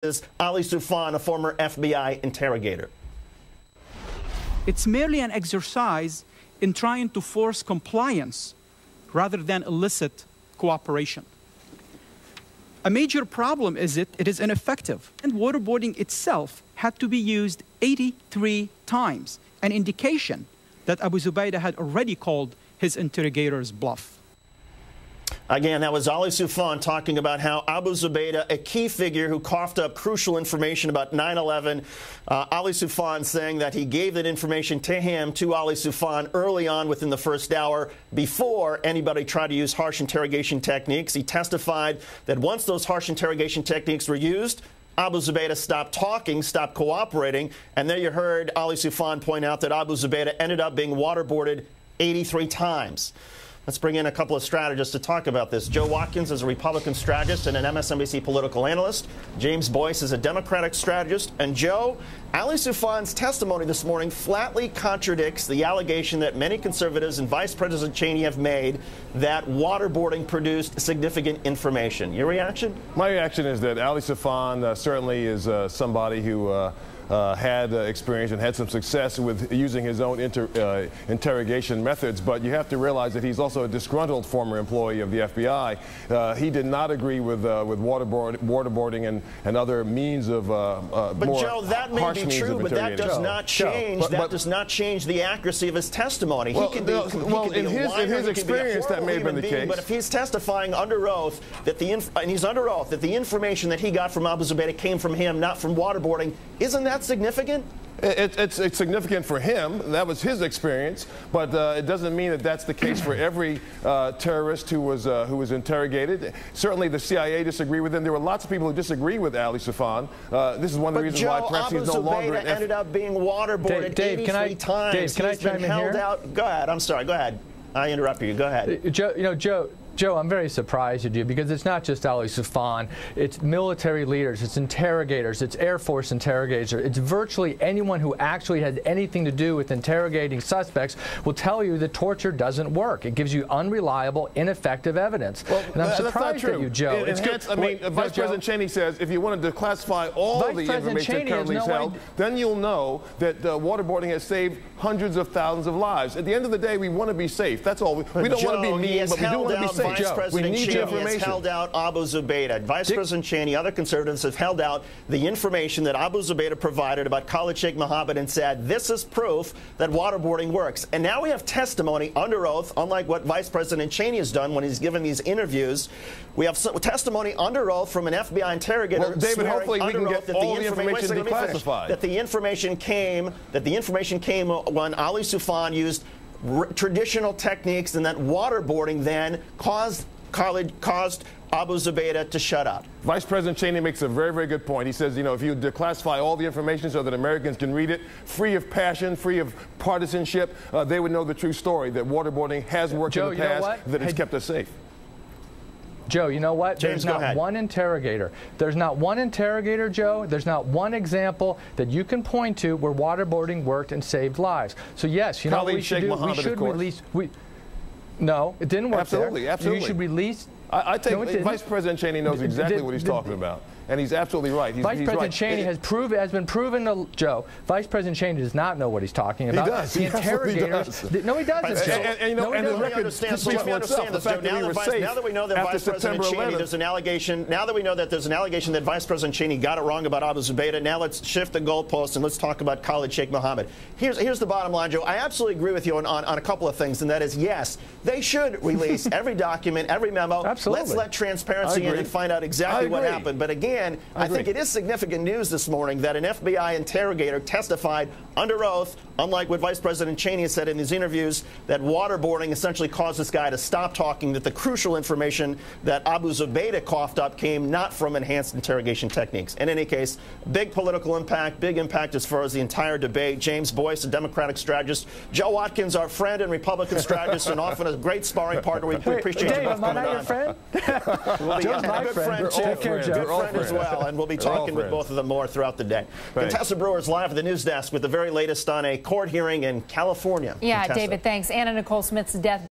is Ali Soufan, a former FBI interrogator. It's merely an exercise in trying to force compliance rather than elicit cooperation. A major problem is it is ineffective, and waterboarding itself had to be used 83 times, an indication that Abu Zubaydah had already called his interrogators bluff. Again, that was Ali Soufan talking about how Abu Zubaydah, a key figure who coughed up crucial information about 9/11, Ali Soufan saying that he gave that information to him, to Ali Soufan, early on within the first hour before anybody tried to use harsh interrogation techniques. He testified that once those harsh interrogation techniques were used, Abu Zubaydah stopped talking, stopped cooperating, and there you heard Ali Soufan point out that Abu Zubaydah ended up being waterboarded 83 times. Let's bring in a couple of strategists to talk about this. Joe Watkins is a Republican strategist and an MSNBC political analyst. James Boyce is a Democratic strategist. And Joe, Ali Soufan's testimony this morning flatly contradicts the allegation that many conservatives and Vice President Cheney have made that waterboarding produced significant information. Your reaction? My reaction is that Ali Soufan certainly is somebody who had experience and had some success with using his own interrogation methods, but you have to realize that he's also a disgruntled former employee of the FBI. He did not agree with waterboarding and other means of but more Joe, that may be true, but that does not change. That does not change the accuracy of his testimony. Well, he can be, in his experience, that may have been the case. But if he's testifying under oath that he's under oath that the information that he got from Abu Zubaydah came from him, not from waterboarding, isn't that significant? It's significant for him. That was his experience, but it doesn't mean that that's the case for every terrorist who was interrogated. Certainly, the CIA disagreed with him. There were lots of people who disagree with Ali Soufan. This is one of the reasons why perhaps he's no longer. Abu Zubaydah ended up being waterboarded 83 times. Dave, can I chime in here? Go ahead. I'm sorry. Go ahead. I interrupt you. Go ahead. Joe, I'm very surprised at you because it's not just Ali Soufan. It's military leaders, it's interrogators, it's Air Force interrogators. It's virtually anyone who actually has anything to do with interrogating suspects will tell you that torture doesn't work. It gives you unreliable, ineffective evidence. Well, and I'm surprised at you, Joe. Vice President Cheney says if you want to declassify all the information that currently is held, then you'll know that waterboarding has saved hundreds of thousands of lives. At the end of the day, we want to be safe. That's all. We don't want to be mean, but we do want to be safe. Vice President Cheney has held out Abu Zubaydah. Vice President Cheney, other conservatives have held out the information that Abu Zubaydah provided about Khalid Sheikh Mohammed and said, this is proof that waterboarding works. And now we have testimony under oath, unlike what Vice President Cheney has done when he's given these interviews. We have testimony under oath from an FBI interrogator. Well, David, hopefully we can get all the information declassified. That the information came when Ali Soufan used traditional techniques, and that waterboarding then caused Abu Zubaydah to shut up. Vice President Cheney makes a very, very good point. He says, you know, if you declassify all the information so that Americans can read it, free of passion, free of partisanship, they would know the true story, that waterboarding has worked in the past, that it's kept us safe. Joe, you know what? James, there's not one interrogator. There's not one interrogator, Joe. There's not one example that you can point to where waterboarding worked and saved lives. So yes, you know what we should do? We should release. No, it didn't work. Absolutely, there. absolutely. You should release. I think Vice President Cheney knows exactly what he's talking about. And he's absolutely right. Vice President Cheney has been proven to, Joe, Vice President Cheney does not know what he's talking about. He does. The interrogators. No, he doesn't, Joe. And the record speaks for itself. The fact that we were safe now that we know that Vice President Cheney, there's an allegation, now that we know that there's an allegation that Vice President Cheney got it wrong about Abu Zubaydah, now let's shift the goalpost and let's talk about Khalid Sheikh Mohammed. Here's the bottom line, Joe. I absolutely agree with you on a couple of things, and that is, yes, they should release every document, every memo. Absolutely. Let's let transparency in and find out exactly what happened. But again, I think it is significant news this morning that an FBI interrogator testified under oath, unlike what Vice President Cheney has said in his interviews, that waterboarding essentially caused this guy to stop talking, that the crucial information that Abu Zubaydah coughed up came not from enhanced interrogation techniques. In any case, big political impact, big impact as far as the entire debate. James Boyce, a Democratic strategist. Joe Watkins, our friend and Republican strategist, and often a great sparring partner. We appreciate you both coming on. Am I not your friend? Joe's my good friend, too. Good friend as well, and we'll be talking with both of them more throughout the day. Contessa Brewer is live at the news desk with the very latest on a court hearing in California. Yeah, Contessa. David, thanks. Anna Nicole Smith's death